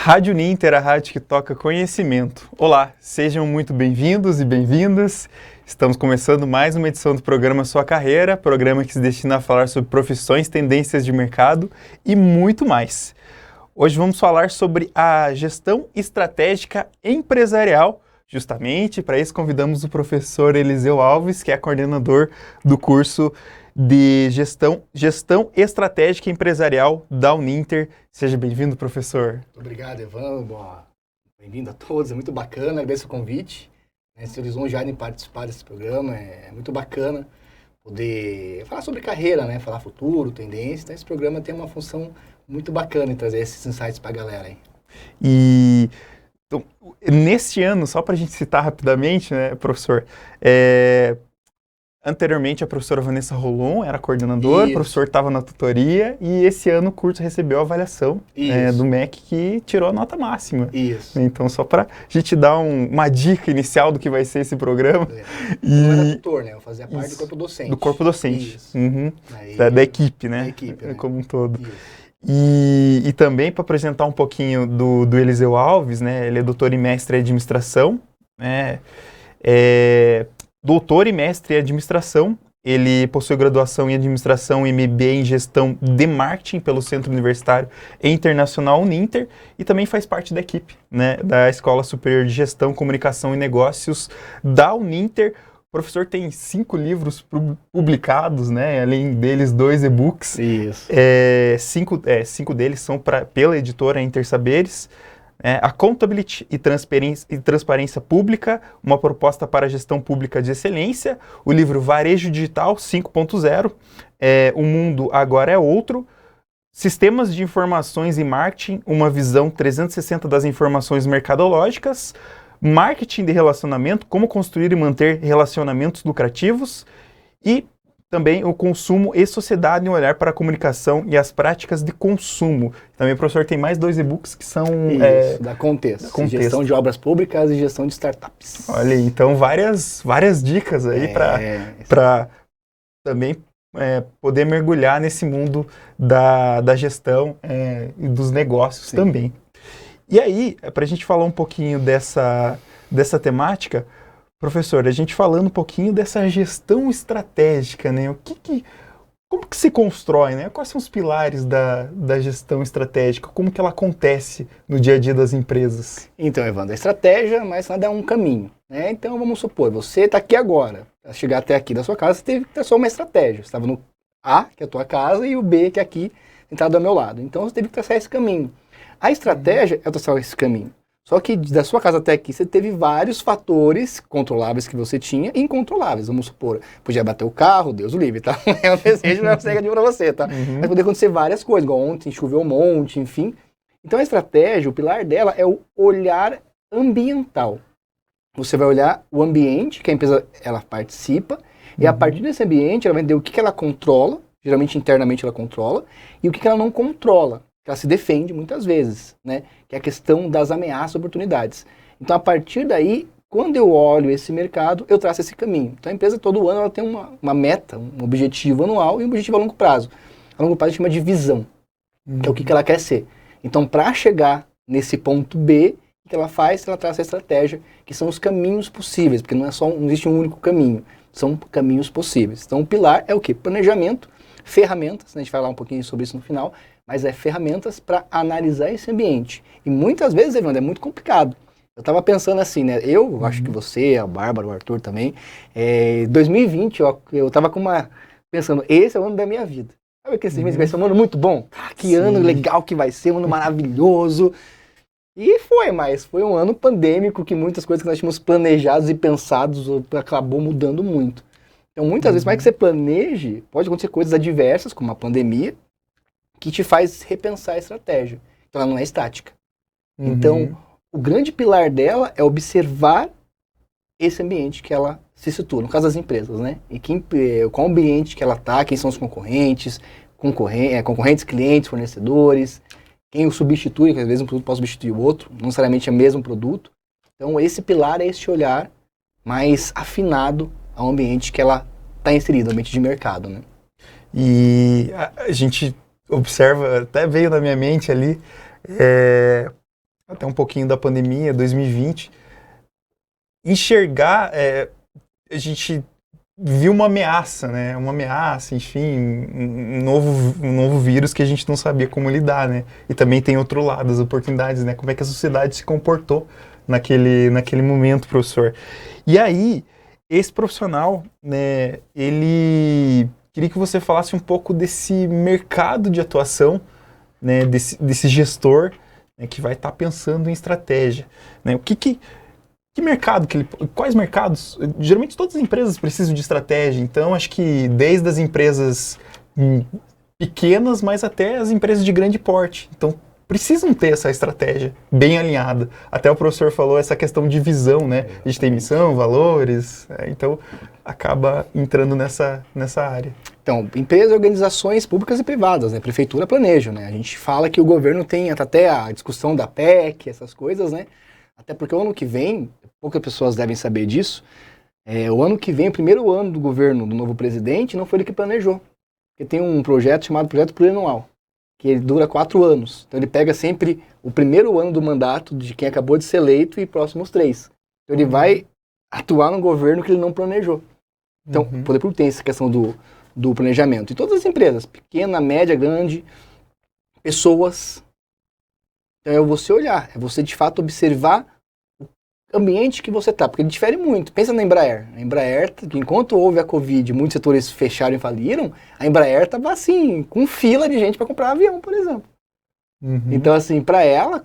Rádio Ninter, a rádio que toca conhecimento. Olá, sejam muito bem-vindos e bem-vindas. Estamos começando mais uma edição do programa Sua Carreira, programa que se destina a falar sobre profissões, tendências de mercado e muito mais. Hoje vamos falar sobre a gestão estratégica empresarial. Justamente para isso convidamos o professor Eliseu Alves, que é coordenador do curso de Gestão Estratégica Empresarial da Uninter. Seja bem-vindo, professor. Obrigado, Evan. Bem-vindo a todos, é muito bacana, agradeço o convite. Se lisonjeado em participar desse programa, é muito bacana poder falar sobre carreira, né? Falar futuro, tendência. Então esse programa tem uma função muito bacana em trazer esses insights para a galera aí. Então, neste ano, só para a gente citar rapidamente, né, professor, anteriormente a professora Vanessa Rolon era coordenadora, o professor estava na tutoria e esse ano o curso recebeu a avaliação do MEC que tirou a nota máxima. Isso. Então, só para a gente dar uma dica inicial do que vai ser esse programa. Eu era tutor, né? Eu fazia parte do corpo docente. Do corpo docente. Isso. Uhum. Da equipe, né? Da equipe, né? Como um todo. Isso. E também para apresentar um pouquinho do Eliseu Alves, né? Ele é doutor e mestre em administração, né? Doutor e mestre em administração, ele possui graduação em administração e MBA em gestão de marketing pelo Centro Universitário Internacional Uninter e também faz parte da equipe, né, da Escola Superior de Gestão, Comunicação e Negócios da Uninter. O professor tem 5 livros publicados, né, além deles 2 e-books. Isso. 5 deles são pela editora Intersaberes. Accountability e Transparência Pública, uma proposta para a gestão pública de excelência, o livro Varejo Digital 5.0, O Mundo Agora é Outro, Sistemas de Informações e Marketing, uma visão 360 das informações mercadológicas, Marketing de Relacionamento, como construir e manter relacionamentos lucrativos e também o consumo e sociedade, um olhar para a comunicação e as práticas de consumo. Também o professor tem mais 2 e-books que são... da Contexto. Gestão de obras públicas e gestão de startups. Olha aí, então várias dicas aí para também poder mergulhar nesse mundo da gestão e dos negócios. Sim. Também. E aí, para a gente falar um pouquinho dessa temática... Professor, a gente falando um pouquinho dessa gestão estratégica, né? Como que se constrói, né? Quais são os pilares da gestão estratégica? Como que ela acontece no dia a dia das empresas? Então, Evandro, a estratégia, mas nada é um caminho, né? Então, vamos supor, você está aqui agora. Para chegar até aqui da sua casa, você teve que ter só uma estratégia. Você estava no A, que é a tua casa, e o B, que é aqui, sentado ao meu lado. Então, você teve que traçar esse caminho. A estratégia é traçar esse caminho. Só que da sua casa até aqui, você teve vários fatores controláveis que você tinha e incontroláveis. Vamos supor, podia bater o carro, Deus o livre, tá? É um desejo, não é um pra você, tá? Uhum. Mas poderia acontecer várias coisas, igual ontem choveu um monte, enfim. Então a estratégia, o pilar dela é o olhar ambiental. Você vai olhar o ambiente que a empresa ela participa e a partir desse ambiente ela vai entender o que ela controla, geralmente internamente ela controla, e o que ela não controla. Ela se defende muitas vezes, né? Que é a questão das ameaças e oportunidades. Então, a partir daí, quando eu olho esse mercado, eu traço esse caminho. Então, a empresa, todo ano, ela tem uma meta, um objetivo anual e um objetivo a longo prazo. A longo prazo a gente chama de visão, que é o que ela quer ser. Então, para chegar nesse ponto B, o que ela faz? Ela traça a estratégia, que são os caminhos possíveis, porque não existe um único caminho, são caminhos possíveis. Então, o pilar é o quê? Planejamento, ferramentas, né? A gente vai falar um pouquinho sobre isso no final, mas ferramentas para analisar esse ambiente. E muitas vezes, Evandro, é muito complicado. Eu estava pensando assim, né? Eu acho que você, a Bárbara, o Arthur também, 2020 eu estava pensando, esse é o ano da minha vida. Sabe que esse mês vai ser um ano muito bom? Que ano legal que vai ser, um ano maravilhoso. E mas foi um ano pandêmico que muitas coisas que nós tínhamos planejados e pensados acabou mudando muito. Então, muitas vezes, mais que você planeje, pode acontecer coisas adversas, como a pandemia, que te faz repensar a estratégia. Então, ela não é estática. Então, o grande pilar dela é observar esse ambiente que ela se situa, no caso das empresas, né? E qual ambiente que ela está, quem são os concorrentes, clientes, fornecedores, quem o substitui, que às vezes um produto pode substituir o outro, não necessariamente é o mesmo produto. Então, esse pilar é esse olhar mais afinado ao ambiente que ela está inserida, ambiente de mercado, né? E a gente observa, até veio na minha mente ali, até um pouquinho da pandemia, 2020, enxergar, a gente viu uma ameaça, né? Uma ameaça, enfim, um novo vírus que a gente não sabia como lidar, né? E também tem outro lado, as oportunidades, né? Como é que a sociedade se comportou naquele momento, professor. E aí, esse profissional, né, ele... Queria que você falasse um pouco desse mercado de atuação, né, desse gestor, né, que vai estar pensando em estratégia, né? Que mercado quais mercados? Geralmente todas as empresas precisam de estratégia, então acho que desde as empresas pequenas, mas até as empresas de grande porte. Então precisam ter essa estratégia bem alinhada. Até o professor falou essa questão de visão, né? A gente tem missão, valores, então acaba entrando nessa área. Então, empresas, organizações públicas e privadas, né? Prefeitura planeja, né? A gente fala que o governo tem até a discussão da PEC, essas coisas, né? Até porque o ano que vem, poucas pessoas devem saber disso, o ano que vem, o primeiro ano do governo do novo presidente, não foi ele que planejou. Porque tem um projeto chamado Projeto Plurianual, que ele dura 4 anos. Então ele pega sempre o primeiro ano do mandato de quem acabou de ser eleito e próximos 3. Então ele vai atuar no governo que ele não planejou. Então, o poder público tem essa questão do planejamento. E todas as empresas, pequena, média, grande, pessoas. Então é você olhar, é você de fato observar o ambiente que você está, porque ele difere muito. Pensa na Embraer. A Embraer, enquanto houve a Covid, muitos setores fecharam e faliram, a Embraer estava assim, com fila de gente para comprar avião, por exemplo. Então, assim, para ela,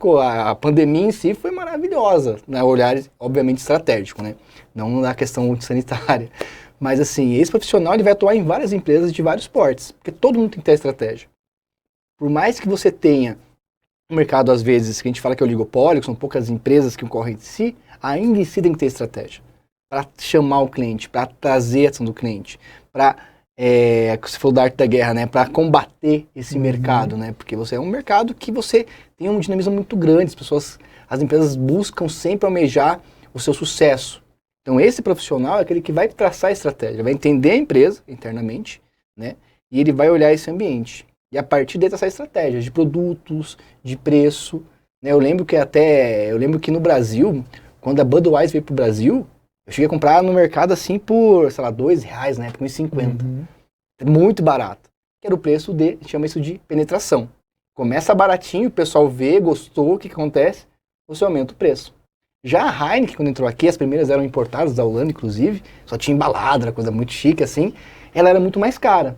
a pandemia em si foi maravilhosa, né? Olhar, obviamente, estratégico, né? Não na questão sanitária. Mas, assim, esse profissional ele vai atuar em várias empresas de vários portes, porque todo mundo tem que ter estratégia. Por mais que você tenha no mercado, às vezes, que a gente fala que é o oligopólio, que são poucas empresas que concorrem de si, ainda em si tem que ter estratégia. Para chamar o cliente, para trazer a atenção do cliente, para, você falou da arte da guerra, né? Para combater esse mercado, né? Porque você é um mercado que você tem um dinamismo muito grande, as empresas buscam sempre almejar o seu sucesso. Então esse profissional é aquele que vai traçar a estratégia, vai entender a empresa internamente, né? E ele vai olhar esse ambiente. E a partir dele traçar estratégias de produtos, de preço, né? Eu lembro que no Brasil, quando a Budweiser veio pro Brasil, eu cheguei a comprar no mercado assim por, sei lá, R$2, né? Por R$1,50. Muito barato. Que era o preço chama isso de penetração. Começa baratinho, o pessoal vê, gostou, o que acontece? Você aumenta o preço. Já a Heineken, quando entrou aqui, as primeiras eram importadas da Holanda, inclusive, só tinha embalada, era coisa muito chique, assim, ela era muito mais cara.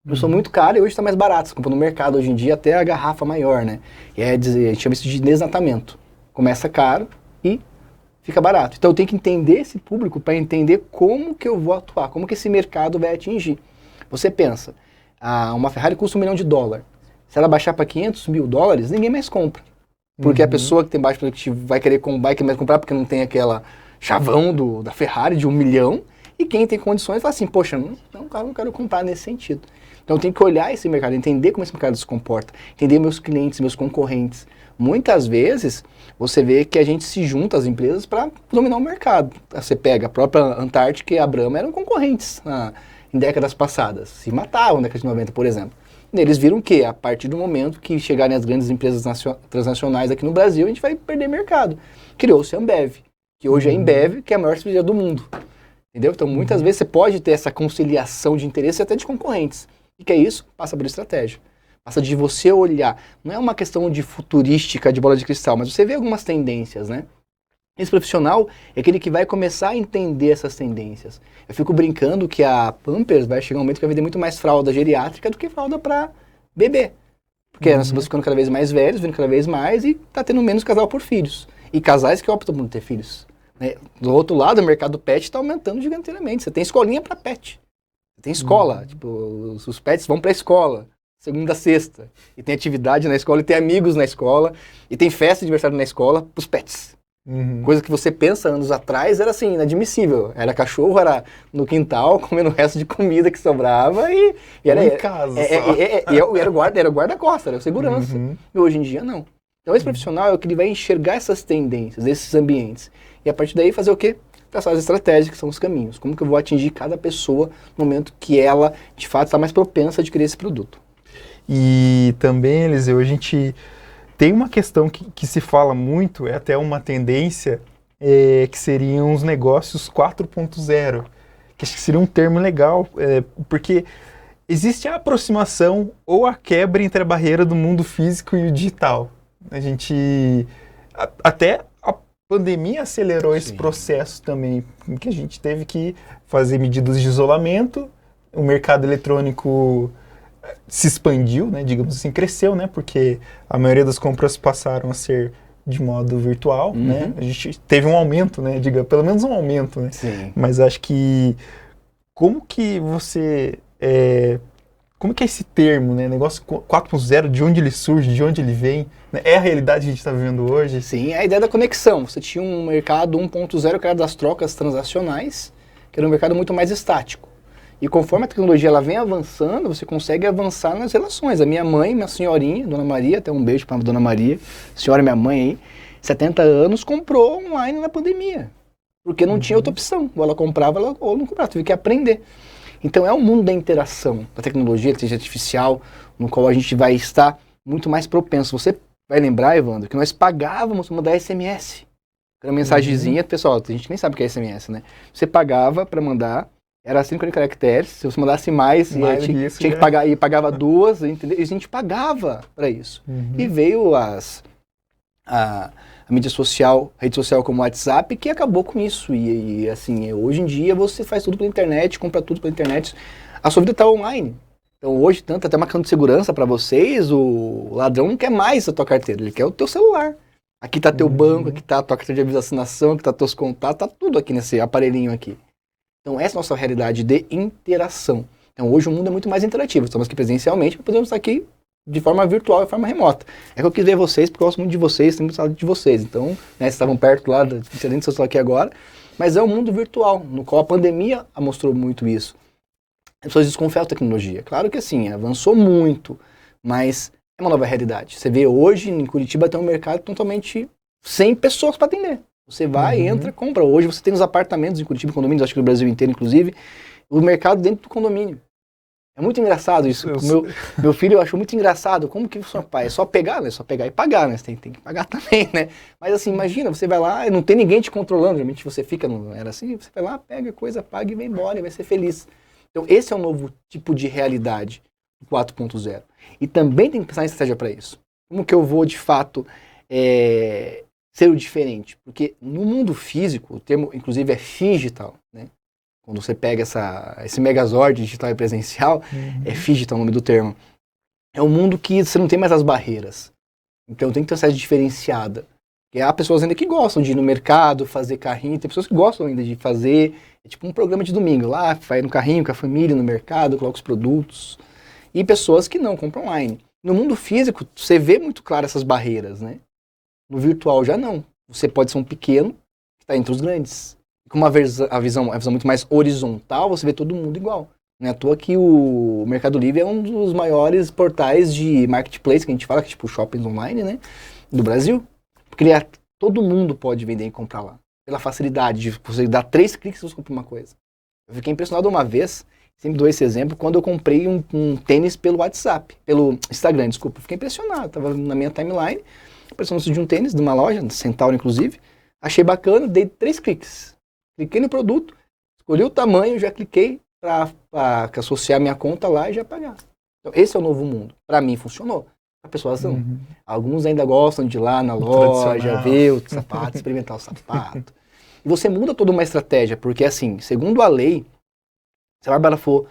Começou muito cara e hoje está mais barato. Você compra no mercado hoje em dia até a garrafa maior, né? E a gente chama isso de desnatamento. Começa caro e fica barato. Então eu tenho que entender esse público para entender como que eu vou atuar, como que esse mercado vai atingir. Você pensa, uma Ferrari custa $1 milhão. Se ela baixar para $500 mil, ninguém mais compra. Porque a pessoa que tem baixo produtivo vai querer mais comprar porque não tem aquela chavão da Ferrari de $1 milhão. E quem tem condições fala assim, poxa, não quero comprar nesse sentido. Então eu tenho que olhar esse mercado, entender como esse mercado se comporta, entender meus clientes, meus concorrentes. Muitas vezes você vê que a gente se junta às empresas para dominar o mercado. Você pega a própria Antártica e a Brahma eram concorrentes em décadas passadas. Se matavam na década de 90, por exemplo. E eles viram que a partir do momento que chegarem as grandes empresas transnacionais aqui no Brasil, a gente vai perder mercado. Criou-se a Ambev, que hoje é a Embev, que é a maior cervejaria do mundo. Entendeu? Então muitas vezes você pode ter essa conciliação de interesse até de concorrentes. E que é isso? Passa por estratégia. Passa de você olhar. Não é uma questão de futurística, de bola de cristal, mas você vê algumas tendências, né? Esse profissional é aquele que vai começar a entender essas tendências. Eu fico brincando que a Pampers vai chegar um momento que vai vender muito mais fralda geriátrica do que fralda para bebê. Porque nós estamos ficando cada vez mais velhos, vendo cada vez mais e tá tendo menos casal por filhos. E casais que optam por não ter filhos. Né? Do outro lado, o mercado pet está aumentando gigantemente. Você tem escolinha para pet. Você tem escola. Tipo, os pets vão para a escola. Segunda a sexta. E tem atividade na escola, e tem amigos na escola. E tem festa de aniversário na escola para os pets. Coisa que você pensa anos atrás era assim, inadmissível. Era cachorro, era no quintal, comendo o resto de comida que sobrava e era em casa. Era o guarda-costas, era o segurança. E hoje em dia não. Então esse profissional é o que ele vai enxergar essas tendências, esses ambientes. E a partir daí fazer o quê? Traçar as estratégias, que são os caminhos. Como que eu vou atingir cada pessoa no momento que ela, de fato, está mais propensa a adquirir esse produto. E também, Eliseu, a gente Tem uma questão que se fala muito, é até uma tendência, que seriam os negócios 4.0, que acho que seria um termo legal, porque existe a aproximação ou a quebra entre a barreira do mundo físico e o digital. A gente, até a pandemia acelerou esse processo também, que a gente teve que fazer medidas de isolamento, o mercado eletrônico se expandiu, né, digamos assim, cresceu, né, porque a maioria das compras passaram a ser de modo virtual, né, a gente teve um aumento, né, diga, pelo menos um aumento, né, Sim. mas acho que, como que é esse termo, né, negócio 4.0, de onde ele surge, de onde ele vem, né, é a realidade que a gente está vivendo hoje? Sim, é a ideia da conexão. Você tinha um mercado 1.0, que era das trocas transacionais, que era um mercado muito mais estático. E conforme a tecnologia ela vem avançando, você consegue avançar nas relações. A minha mãe, minha senhorinha, Dona Maria, até um beijo para a Dona Maria, senhora minha mãe aí, 70 anos, comprou online na pandemia. Porque não tinha outra opção. Ou ela comprava ou não comprava, teve que aprender. Então é o mundo da interação, da tecnologia, da inteligência artificial, no qual a gente vai estar muito mais propenso. Você vai lembrar, Evandro, que nós pagávamos para mandar SMS. Era uma mensagenzinha, pessoal, a gente nem sabe o que é SMS, né? Você pagava para mandar, era 50 caracteres, se você mandasse mais tinha que pagar, e pagava 2, entendeu? E a gente pagava para isso. E veio a mídia social, a rede social como o WhatsApp, que acabou com isso. E assim, hoje em dia você faz tudo pela internet, compra tudo pela internet, a sua vida está online. Então hoje, tanto até uma questão de segurança para vocês, o ladrão não quer mais a tua carteira, ele quer o teu celular. Aqui está teu banco, aqui está a tua carteira de vacinação, aqui está teus contatos, está tudo aqui nesse aparelhinho aqui. Então essa é a nossa realidade de interação. Então hoje o mundo é muito mais interativo. Estamos aqui presencialmente, mas podemos estar aqui de forma virtual, de forma remota. É que eu quis ver vocês, porque eu gosto muito de vocês, tenho muito saudade de vocês. Então, né, vocês estavam perto lá, diferente se eu estou aqui agora. Mas é um mundo virtual, no qual a pandemia mostrou muito isso. As pessoas desconfiam da tecnologia. Claro que assim, avançou muito, mas é uma nova realidade. Você vê hoje, em Curitiba, tem um mercado totalmente sem pessoas para atender. Você vai, entra, compra. Hoje você tem os apartamentos em Curitiba, condomínios, acho que no Brasil inteiro, inclusive, o mercado dentro do condomínio. É muito engraçado isso. Meu filho achou muito engraçado. Como que funciona, pai? É só pegar, né? É só pegar e pagar, né? Você tem que pagar também, né? Mas assim, imagina, você vai lá, não tem ninguém te controlando. Geralmente você fica, não era assim, você vai lá, pega coisa, paga e vai embora e vai ser feliz. Então esse é um novo tipo de realidade do 4.0. E também tem que pensar em estratégia para isso. Como que eu vou, de fato, ser o diferente? Porque no mundo físico, o termo, inclusive, é digital, né? Quando você pega esse megazord digital e presencial, é digital o nome do termo. É um mundo que você não tem mais as barreiras. Então tem que ter uma cidade diferenciada. E há pessoas ainda que gostam de ir no mercado, fazer carrinho, tem pessoas que gostam ainda de fazer, é tipo um programa de domingo, lá, vai no carrinho com a família, no mercado, coloca os produtos. E pessoas que não compram online. No mundo físico, você vê muito claro essas barreiras, né? No virtual já não. Você pode ser um pequeno que está entre os grandes. Com a visão muito mais horizontal, você vê todo mundo igual. Não é à toa que o Mercado Livre é um dos maiores portais de marketplace, que a gente fala, que é tipo shoppings online, né, do Brasil. Porque todo mundo pode vender e comprar lá. Pela facilidade de você dar 3 cliques e você compra uma coisa. Eu fiquei impressionado uma vez, sempre dou esse exemplo, quando eu comprei um tênis pelo WhatsApp, pelo Instagram, desculpa. Eu fiquei impressionado, estava na minha timeline, apareceu um anúncio de um tênis, de uma loja, Centauro inclusive. Achei bacana, dei 3 cliques. Cliquei no produto, escolhi o tamanho, já cliquei para associar minha conta lá e já pagar. Então, esse é o novo mundo. Para mim funcionou. Para pessoas não. Alguns ainda gostam de ir lá na loja, ver o sapato, experimentar o sapato. E você muda toda uma estratégia, porque assim, segundo a lei, se a Bárbara for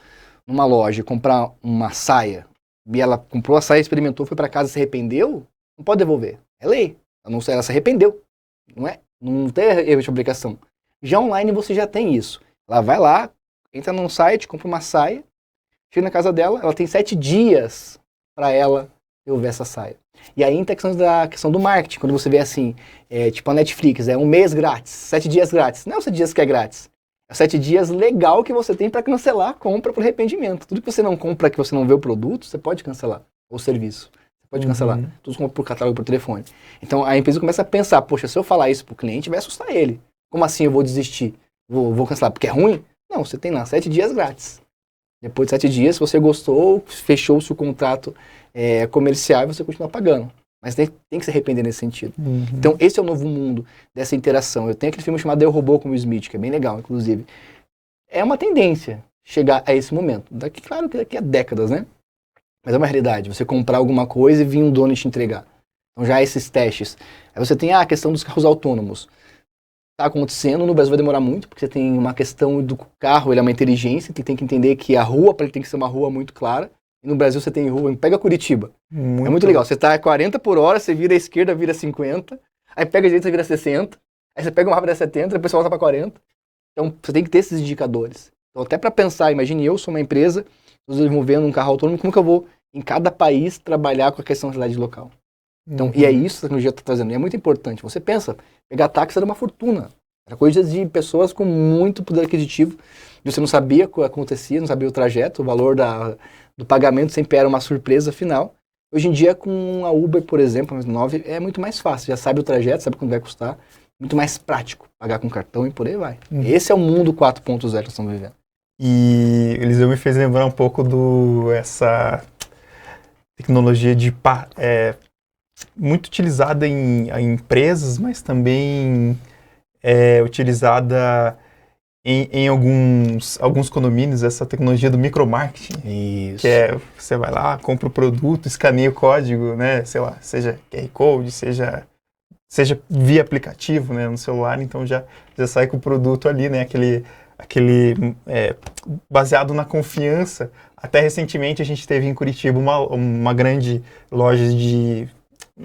numa loja comprar uma saia, e ela comprou a saia, experimentou, foi para casa e se arrependeu, não pode devolver. É lei. Ela se arrependeu. Não tem erro de fabricação. Já online você já tem isso. Ela vai lá, entra num site, compra uma saia, chega na casa dela, ela tem 7 dias para ela devolver essa saia. E aí entra a questão do marketing, quando você vê assim, tipo a Netflix, um mês grátis, 7 dias grátis. Não é os 7 dias que é grátis. É 7 dias legal que você tem para cancelar a compra por arrependimento. Tudo que você não compra, que você não vê o produto, você pode cancelar. Ou serviço. Você pode cancelar. Tudo compra por catálogo, por telefone. Então a empresa começa a pensar, poxa, se eu falar isso pro cliente, vai assustar ele. Como assim eu vou desistir? Vou cancelar porque é ruim? Não, você tem lá 7 dias grátis. Depois de 7 dias, se você gostou, fechou-se o contrato comercial e você continua pagando. Mas tem que se arrepender nesse sentido. Então, esse é o novo mundo dessa interação. Eu tenho aquele filme chamado Eu, Robô, com o Will Smith, que é bem legal, inclusive. É uma tendência chegar a esse momento. Claro que daqui a décadas, né? Mas é uma realidade. Você comprar alguma coisa e vir um dono te entregar. Então, já há esses testes. Aí você tem a questão dos carros autônomos. Está acontecendo, no Brasil vai demorar muito, porque você tem uma questão do carro, ele é uma inteligência, que tem que entender que a rua, para ele tem que ser uma rua muito clara. E no Brasil você tem rua, pega Curitiba. É muito legal. Você tá a 40 por hora, você vira à esquerda, vira 50. Aí pega a direita, você vira 60. Aí você pega uma rápida 70, depois você volta para 40. Então você tem que ter esses indicadores. Então até para pensar, imagine eu sou uma empresa, estou desenvolvendo um carro autônomo, como que eu vou em cada país trabalhar com a questão da realidade local? Então, e é isso que a tecnologia está trazendo. E é muito importante. Você pensa, pegar táxi era uma fortuna. Era coisa de pessoas com muito poder aquisitivo. E você não sabia o que acontecia, não sabia o trajeto, o valor do pagamento sempre era uma surpresa final. Hoje em dia, com a Uber, por exemplo, a 9, é muito mais fácil. Já sabe o trajeto, sabe quanto vai custar. Muito mais prático. Pagar com cartão e por aí vai. Esse é o mundo 4.0 que nós estamos vivendo. E Eliseu me fez lembrar um pouco essa tecnologia muito utilizada em empresas, mas também utilizada em alguns condomínios, essa tecnologia do micromarketing. Isso. Que você vai lá, compra o produto, escaneia o código, né? Sei lá, seja QR Code, seja via aplicativo, né, no celular, então já sai com o produto ali, né? Aquele baseado na confiança. Até recentemente a gente teve em Curitiba uma grande loja de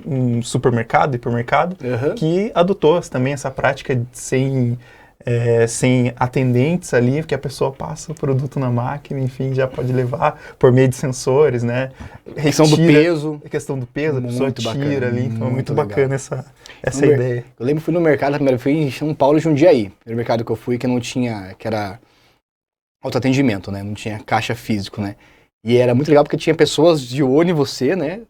um supermercado, hipermercado, que adotou também essa prática sem atendentes ali, que a pessoa passa o produto na máquina, enfim, já pode levar por meio de sensores, né? Questão do peso. A questão do peso, a pessoa tira ali, então é muito legal. Bacana essa ideia. Eu lembro que fui no mercado, a primeira vez em São Paulo e Jundiaí. Primeiro mercado que eu fui que não tinha, que era autoatendimento, né? Não tinha caixa físico, né? E era muito legal porque tinha pessoas de olho em você, né?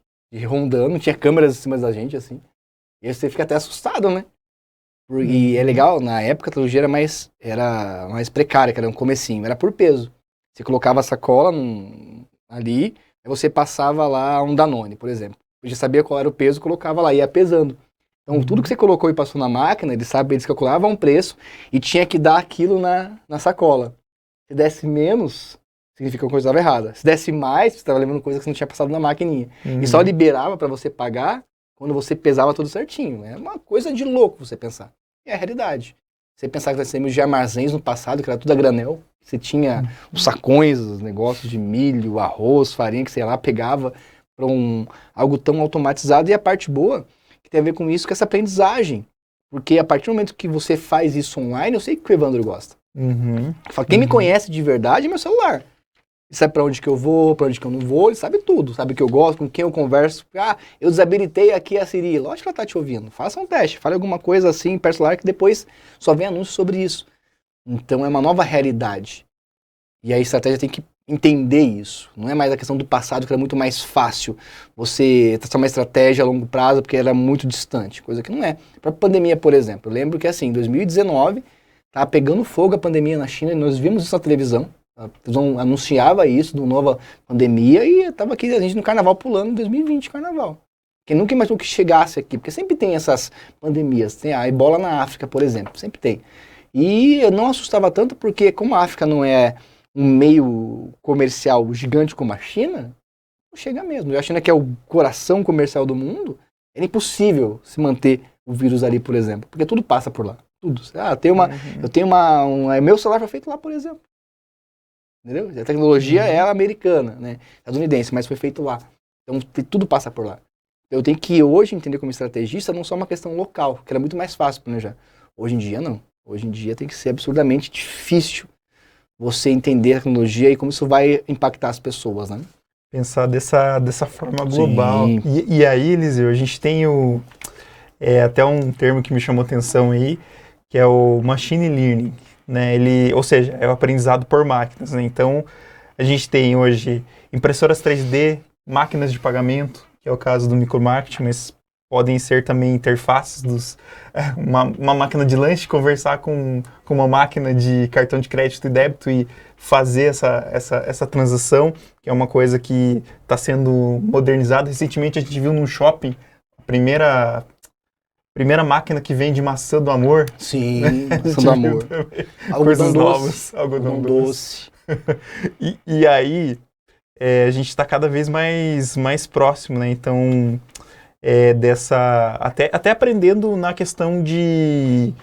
Rondando, tinha câmeras em cima da gente, assim. E aí você fica até assustado, né? E é legal, na época a tecnologia era mais precária, que era um comecinho, era por peso. Você colocava a sacola ali, aí você passava lá um Danone, por exemplo. Você já sabia qual era o peso, colocava lá, ia pesando. Então tudo que você colocou e passou na máquina, eles calculavam um preço e tinha que dar aquilo na sacola. Se desse menos, significa que a coisa estava errada. Se desse mais, você estava levando coisa que você não tinha passado na maquininha. E só liberava para você pagar quando você pesava tudo certinho. É uma coisa de louco você pensar. É a realidade. Você pensar que nós temos de armazéns no passado, que era tudo a granel. Você tinha os sacões, os negócios de milho, arroz, farinha, que sei lá, pegava para algo tão automatizado. E a parte boa, que tem a ver com isso, que é essa aprendizagem. Porque a partir do momento que você faz isso online, eu sei que o Evandro gosta. Quem me conhece de verdade é meu celular. Ele sabe pra onde que eu vou, pra onde que eu não vou, ele sabe tudo, sabe o que eu gosto, com quem eu converso. Eu desabilitei aqui a Siri. Lógico que ela tá te ouvindo. Faça um teste, fale alguma coisa assim, perto do celular, que depois só vem anúncio sobre isso. Então é uma nova realidade. E a estratégia tem que entender isso. Não é mais a questão do passado, que era muito mais fácil você traçar uma estratégia a longo prazo, porque era muito distante. Coisa que não é. Pra pandemia, por exemplo. Eu lembro que assim, em 2019, tava pegando fogo a pandemia na China, e nós vimos isso na televisão. A televisão anunciava isso, de uma nova pandemia, e tava aqui a gente no carnaval pulando em 2020, carnaval. Quem nunca imaginou que chegasse aqui, porque sempre tem essas pandemias, tem a ebola na África, por exemplo, sempre tem. E eu não assustava tanto porque, como a África não é um meio comercial gigante como a China, não chega mesmo. E a China, que é o coração comercial do mundo, é impossível se manter o vírus ali, por exemplo, porque tudo passa por lá. Tudo. Eu tenho meu celular foi feito lá, por exemplo. Entendeu? A tecnologia é americana, né? Estadunidense, mas foi feito lá. Então tudo passa por lá. Eu tenho que hoje entender como estrategista não só uma questão local, que era muito mais fácil planejar. Hoje em dia não. Hoje em dia tem que ser absurdamente difícil você entender a tecnologia e como isso vai impactar as pessoas, né? Pensar dessa forma global. E aí, Eliseu, a gente tem até um termo que me chamou atenção aí, que é o machine learning. Né, ou seja, é o aprendizado por máquinas. Né? Então, a gente tem hoje impressoras 3D, máquinas de pagamento, que é o caso do micromarketing, mas podem ser também interfaces uma máquina de lanche conversar com uma máquina de cartão de crédito e débito e fazer essa transação, que é uma coisa que está sendo modernizada. Recentemente a gente viu num shopping primeira máquina que vende maçã do amor. Sim, maçã do amor. Coisas novas, algodão doce. E aí, a gente está cada vez mais próximo, né? Então, até aprendendo na questão de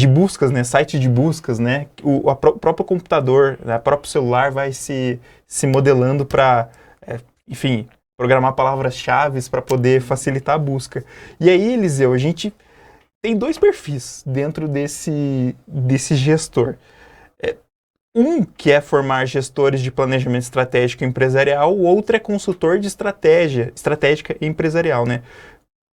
buscas, né? Site de buscas, né? O próprio computador, né? O próprio celular vai se modelando para, enfim, programar palavras-chave para poder facilitar a busca. E aí, Eliseu, a gente tem 2 perfis dentro desse gestor. Um que é formar gestores de planejamento estratégico empresarial, o outro é consultor de estratégica e empresarial, né?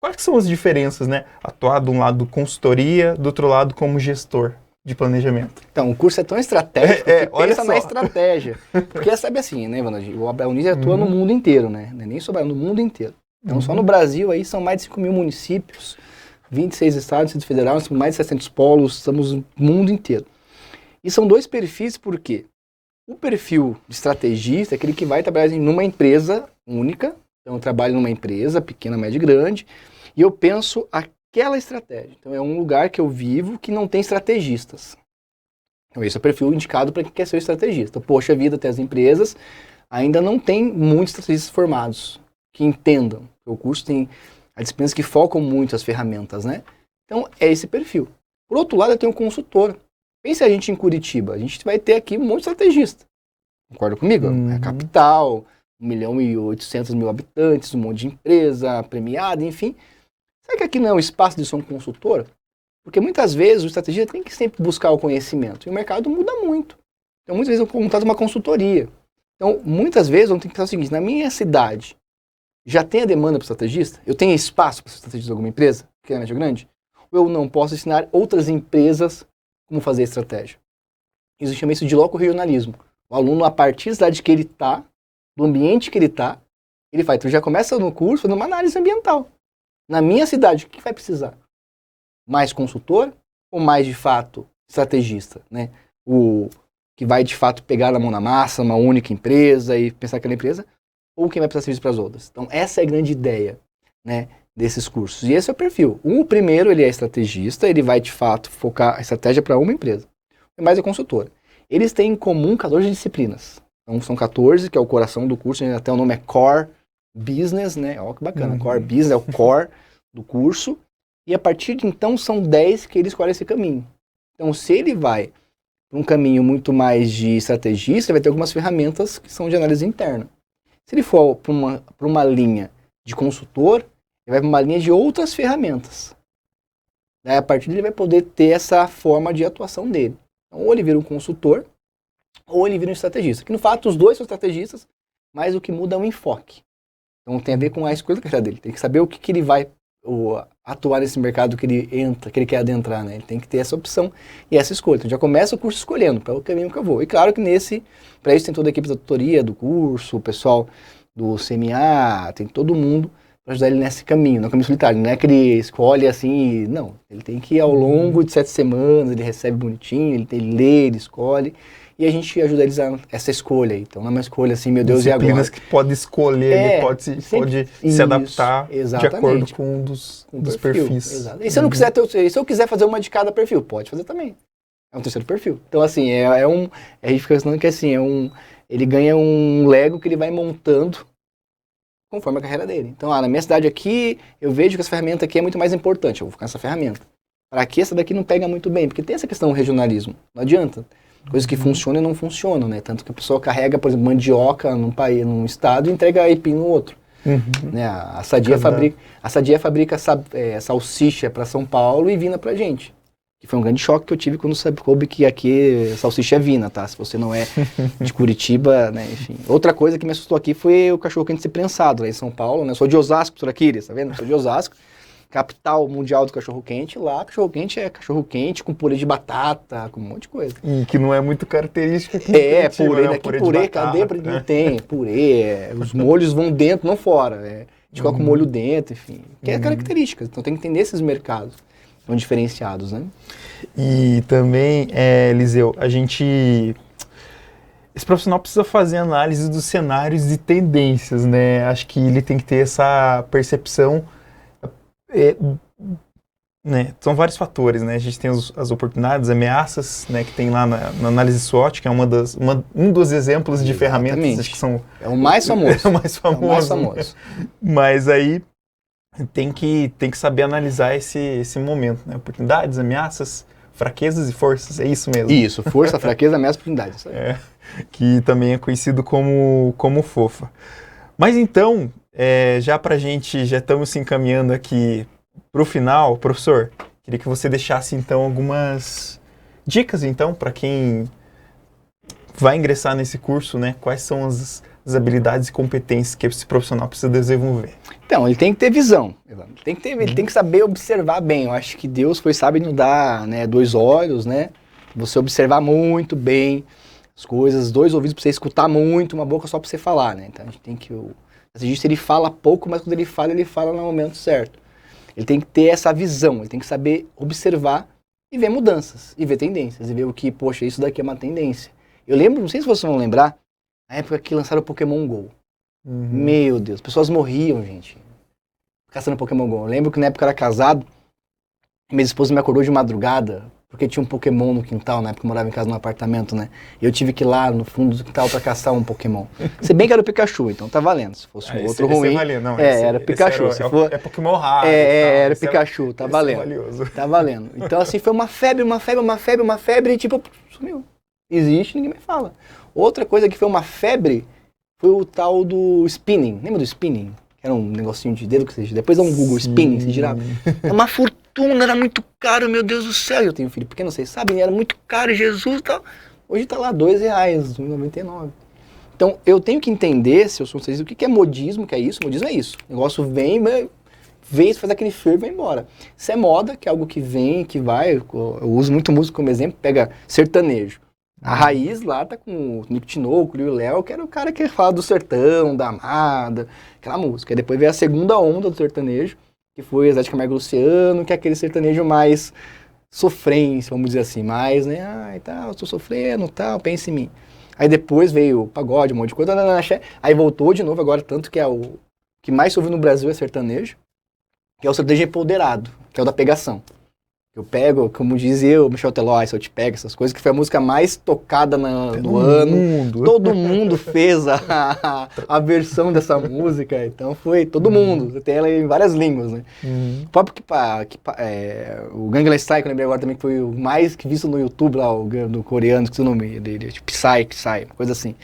Quais que são as diferenças, né? Atuar de um lado consultoria, do outro lado como gestor de planejamento. Então, o curso é tão estratégico que pensa na estratégia. Porque sabe assim, né, Wanda? O Abel Unis atua no mundo inteiro, né? Nem só no mundo inteiro. Então, só no Brasil aí são mais de 5 mil municípios, 26 estados, Distrito Federal, são mais de 700 polos, estamos no mundo inteiro. E são 2 perfis, por quê? O perfil de estrategista é aquele que vai trabalhar numa empresa única. Então, eu trabalho numa empresa pequena, média e grande, e eu penso aquela estratégia. Então, é um lugar que eu vivo que não tem estrategistas. Então, esse é o perfil indicado para quem quer ser estrategista. Poxa vida, até as empresas ainda não tem muitos estrategistas formados que entendam. O curso tem disciplinas que focam muito as ferramentas, né? Então, é esse perfil. Por outro lado, eu tenho um consultor. Pense a gente em Curitiba, a gente vai ter aqui um monte de estrategista. Concorda comigo? É a capital, 1.800.000 habitantes, um monte de empresa, premiada, enfim. Será que aqui não é o espaço de ser um consultor? Porque muitas vezes o estrategista tem que sempre buscar o conhecimento. E o mercado muda muito. Então, muitas vezes eu contrato uma consultoria. Então, muitas vezes eu tenho que pensar o seguinte, na minha cidade, já tem a demanda para o estrategista? Eu tenho espaço para ser estrategista de alguma empresa, que é média grande? Ou eu não posso ensinar outras empresas como fazer estratégia? Isso chama isso de loco-regionalismo. O aluno, a partir da cidade que ele está, do ambiente que ele está, ele faz. Então já começa no curso fazendo uma análise ambiental. Na minha cidade, o que vai precisar? Mais consultor ou mais, de fato, estrategista? Né? O que vai, de fato, pegar na mão na massa, uma única empresa e pensar aquela empresa? Ou quem vai prestar serviço para as outras? Então essa é a grande ideia, né, desses cursos. E esse é o perfil. O primeiro, ele é estrategista, ele vai, de fato, focar a estratégia para uma empresa. O mais é consultor. Eles têm em comum 14 disciplinas. Então, são 14, que é o coração do curso, até o nome é Core Business, né? Olha que bacana, Core Business é o core do curso. E a partir de então, são 10 que ele escolhe esse caminho. Então, se ele vai para um caminho muito mais de estrategista, ele vai ter algumas ferramentas que são de análise interna. Se ele for para uma linha de consultor, ele vai para uma linha de outras ferramentas. Daí, a partir dele, ele vai poder ter essa forma de atuação dele. Então, ou ele vira um consultor, ou ele vira um estrategista. Que no fato, os dois são estrategistas, mas o que muda é o enfoque. Então tem a ver com a escolha da carreira dele. Tem que saber o que ele vai atuar nesse mercado que ele entra, que ele quer adentrar, né? Ele tem que ter essa opção e essa escolha. Então já começa o curso escolhendo para o caminho que eu vou. E claro que para isso tem toda a equipe da tutoria do curso, o pessoal do CMA, tem todo mundo para ajudar ele nesse caminho, no caminho solitário. Não é que ele escolhe assim, não. Ele tem que ir ao longo de 7 semanas, ele recebe bonitinho, ele lê, ele escolhe. E a gente ajuda eles a essa escolha. Então, não é uma escolha assim, meu Deus, e agora? Disciplinas que pode escolher, ele pode se adaptar de acordo com um dos perfis. Exato. E se eu não quiser se eu quiser fazer uma de cada perfil, pode fazer também. É um terceiro perfil. Então, assim, a gente fica pensando que assim, ele ganha um Lego que ele vai montando conforme a carreira dele. Então, na minha cidade aqui, eu vejo que essa ferramenta aqui é muito mais importante. Eu vou ficar nessa ferramenta. Para que essa daqui não pega muito bem? Porque tem essa questão do regionalismo. Não adianta. Coisas que funcionam e não funcionam, né? Tanto que a pessoa carrega, por exemplo, mandioca num estado e entrega aipim no outro. Né? A Sadia fabrica salsicha para São Paulo e vina pra gente. Que foi um grande choque que eu tive quando soube que aqui salsicha é vina, tá? Se você não é de Curitiba, né? Enfim. Outra coisa que me assustou aqui foi o cachorro quente ser prensado lá em São Paulo, né? Eu sou de Osasco, professor Aquiles, tá vendo? Eu sou de Osasco. Capital mundial do cachorro-quente, lá cachorro-quente é cachorro-quente com purê de batata, com um monte de coisa. E que não é muito característico aqui. Purê, né? Purê, cadê? Não tem, purê, os molhos vão dentro, não fora. A gente coloca o molho dentro, enfim. Que é característica, então tem que entender esses mercados, são diferenciados, né? E também, Eliseu, esse profissional precisa fazer análise dos cenários e tendências, né? Acho que ele tem que ter essa percepção Né, são vários fatores, né? A gente tem as oportunidades, ameaças, né, que tem lá na análise SWOT, que é um dos exemplos de ferramentas, acho que são... É o mais famoso. É o mais famoso. É o mais famoso. Mas aí tem que saber analisar esse momento, né? Oportunidades, ameaças, fraquezas e forças, é isso mesmo. Isso, força, fraqueza, ameaça, oportunidade. Isso aí. Que também é conhecido como FOFA. Mas então, já estamos se encaminhando aqui para o final, professor, queria que você deixasse então algumas dicas então para quem vai ingressar nesse curso, né? Quais são as habilidades e competências que esse profissional precisa desenvolver? Então, ele tem que ter visão, ele tem que saber observar bem. Eu acho que Deus foi sábio em nos dar, né, 2 olhos, né? Você observar muito bem as coisas, 2 ouvidos para você escutar muito, uma boca só para você falar, né? Então a gente tem que... O exegeta, ele fala pouco, mas quando ele fala no momento certo. Ele tem que ter essa visão, ele tem que saber observar e ver mudanças, e ver tendências, e ver o que, poxa, isso daqui é uma tendência. Eu lembro, não sei se vocês vão lembrar, na época que lançaram o Pokémon GO. Meu Deus, pessoas morriam, gente, caçando Pokémon GO. Eu lembro que na época eu era casado, minha esposa me acordou de madrugada, porque tinha um Pokémon no quintal, na época eu morava em casa num apartamento, né? E eu tive que ir lá no fundo do quintal pra caçar um Pokémon. Se bem que era o Pikachu, então tá valendo. Se fosse um outro ruim... era Pikachu. É Pokémon raro. Era Pikachu, tá valendo. Tá valendo. Então assim, foi uma febre, e tipo, sumiu. Existe, ninguém me fala. Outra coisa que foi uma febre foi o tal do spinning. Lembra do spinning? Era um negocinho de dedo que você... Depois dá um Google, spinning, você girava. É uma fortuna, era muito caro, meu Deus do céu. Eu tenho um filho pequeno, vocês sabem, era muito caro, Jesus e tal. Hoje tá lá R$2, R$1,99. Então, eu tenho que entender, se eu sou vocês, o que é modismo, que é isso? Modismo é isso. O negócio vem, faz aquele fervo e vai embora. Isso é moda, que é algo que vem, que vai. Eu uso muito música como exemplo, pega sertanejo. A raiz lá tá com o Nick Tinoco, o Léo, que era o cara que fala do sertão, da amada, aquela música. E depois veio a segunda onda do sertanejo, que foi Zé de Camargo e Luciano, que é aquele sertanejo mais sofrência, vamos dizer assim, mais, né, ai, tal, eu tô sofrendo, tal, pensa em mim. Aí depois veio o pagode, um monte de coisa, aí voltou de novo agora, tanto que é o que mais se ouve no Brasil é sertanejo, que é o sertanejo empoderado, que é o da pegação. Eu pego, como dizia o Michel Teló, se eu te pego, essas coisas, que foi a música mais tocada no ano. Todo mundo fez a versão dessa música, então foi todo mundo. Você tem ela em várias línguas, né? O próprio o Gangnam Style, que eu lembrei agora também, que foi o mais visto no YouTube lá, do coreano, que é o nome dele, tipo Psy, coisa assim.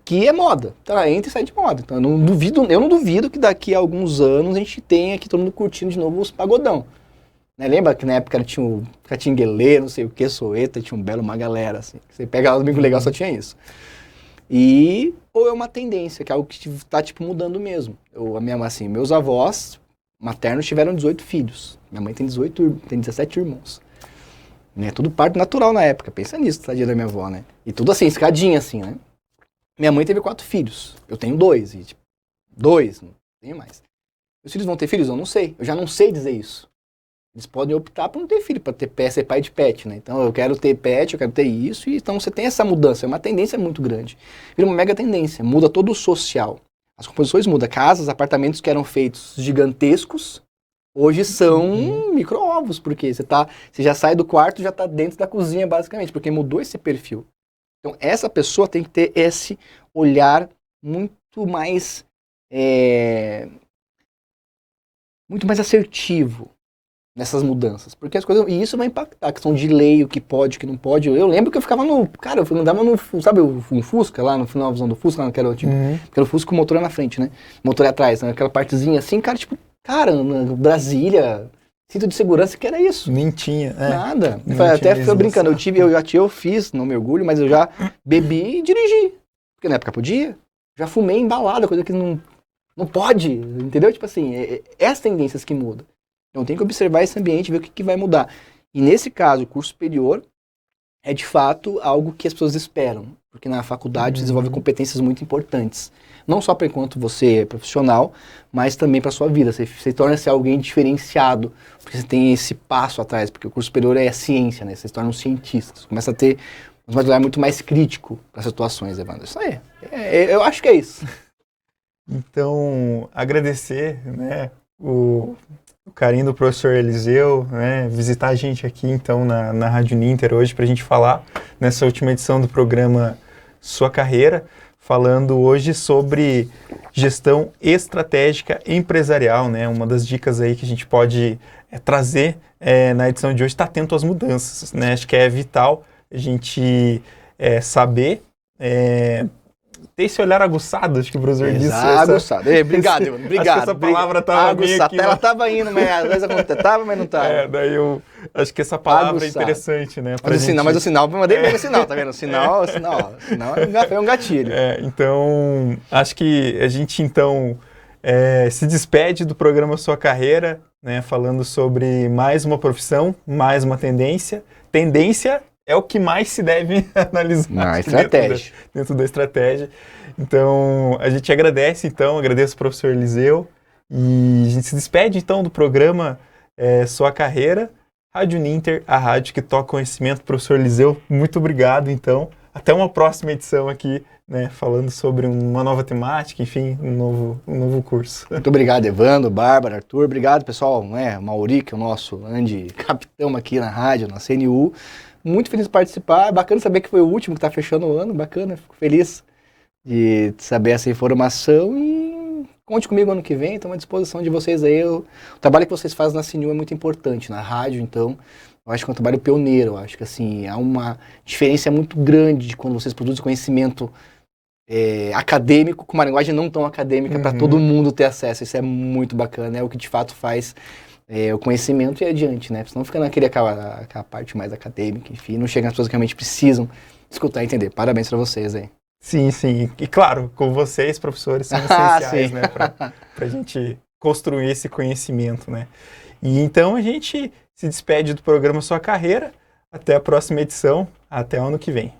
Que é moda, tá? Entra e sai de moda. Então eu não duvido que daqui a alguns anos a gente tenha aqui todo mundo curtindo de novo os pagodão. Né? Lembra que na época tinha o Catinguelê, não sei o que, Soeta, tinha uma galera, assim. Você pega lá no Domingo Legal, só tinha isso. Ou é uma tendência, que é algo que tá, tipo, mudando mesmo. Meus avós maternos tiveram 18 filhos. Minha mãe tem 17 irmãos. Né? Tudo parto natural na época, pensa nisso, tadinha da minha avó, né? E tudo assim, escadinha assim, né? Minha mãe teve 4 filhos, eu tenho 2, e tipo, 2, não tenho mais. Meus filhos vão ter filhos? Eu não sei, eu já não sei dizer isso. Eles podem optar por não ter filho, para ser pai de pet, né? Então eu quero ter pet, eu quero ter isso, e então você tem essa mudança, é uma tendência muito grande. Vira uma mega tendência, muda todo o social. As composições mudam, casas, apartamentos que eram feitos gigantescos, hoje são micro-ovos, porque você já sai do quarto e já está dentro da cozinha, basicamente, porque mudou esse perfil. Então essa pessoa tem que ter esse olhar muito mais assertivo nessas mudanças, porque as coisas, e isso vai impactar, a questão de lei, o que pode, o que não pode. Eu lembro que eu ficava eu andava sabe um Fusca lá no final do Fusca, lá, que era o Fusca com o motor na frente, né, motor atrás, né? Aquela partezinha assim, Brasília, cinto de segurança, que era isso. Nem tinha. Nada. Até fui brincando, eu fiz, não me orgulho, mas eu já bebi e dirigi, porque na época podia, já fumei embalada, coisa que não pode, entendeu? Tipo assim, é as tendências que mudam. Então tem que observar esse ambiente e ver o que vai mudar. E nesse caso, o curso superior é de fato algo que as pessoas esperam, porque na faculdade você desenvolve competências muito importantes. Não só para enquanto você é profissional, mas também para a sua vida. Você torna-se alguém diferenciado, porque você tem esse passo atrás, porque o curso superior é a ciência, né? Você se torna um cientista, você começa a ter um olhar muito mais crítico para as situações, Evandro. Isso aí. Eu acho que é isso. Então, agradecer, né, o o carinho do professor Eliseu, né, visitar a gente aqui, então, na Rádio Ninter hoje, para a gente falar nessa última edição do programa Sua Carreira, falando hoje sobre gestão estratégica empresarial, né, uma das dicas aí que a gente pode trazer na edição de hoje, está atento às mudanças, né, acho que é vital a gente saber... ter esse olhar aguçado, acho que o professor disse. Aguçado. Obrigado, Evandro. Obrigado. Acho que essa palavra estava bem aqui. Ela estava indo, mas às vezes aconteceu, mas não estava. Daí eu acho que essa palavra é interessante, né? Mas o sinal, eu mandei bem o sinal, tá vendo? O sinal é um gatilho. Então, acho que a gente, então, se despede do programa Sua Carreira, né? Falando sobre mais uma profissão, mais uma tendência. Tendência é o que mais se deve analisar dentro da estratégia. Então, a gente agradece, agradeço ao professor Eliseu, e a gente se despede, então, do programa Sua Carreira, Rádio Ninter, a rádio que toca conhecimento. Professor Eliseu, muito obrigado, então. Até uma próxima edição aqui, né, falando sobre uma nova temática, enfim, um novo curso. Muito obrigado, Evandro, Bárbara, Arthur. Obrigado, pessoal, Mauri, que é o nosso capitão aqui na rádio, na CNU. Muito feliz de participar, bacana saber que foi o último que está fechando o ano, bacana, fico feliz de saber essa informação e conte comigo ano que vem, estou à disposição de vocês aí. O trabalho que vocês fazem na CNU é muito importante, na rádio, então, eu acho que é um trabalho pioneiro, eu acho que assim, há uma diferença muito grande de quando vocês produzem conhecimento acadêmico com uma linguagem não tão acadêmica para todo mundo ter acesso, isso é muito bacana, é o que de fato faz o conhecimento e adiante, né? Senão fica aquela parte mais acadêmica, enfim, não chega nas pessoas que realmente precisam escutar e entender. Parabéns para vocês aí. Sim, sim. E claro, com vocês, professores, são essenciais, né? Para a gente construir esse conhecimento, né? E então a gente se despede do programa Sua Carreira. Até a próxima edição. Até o ano que vem.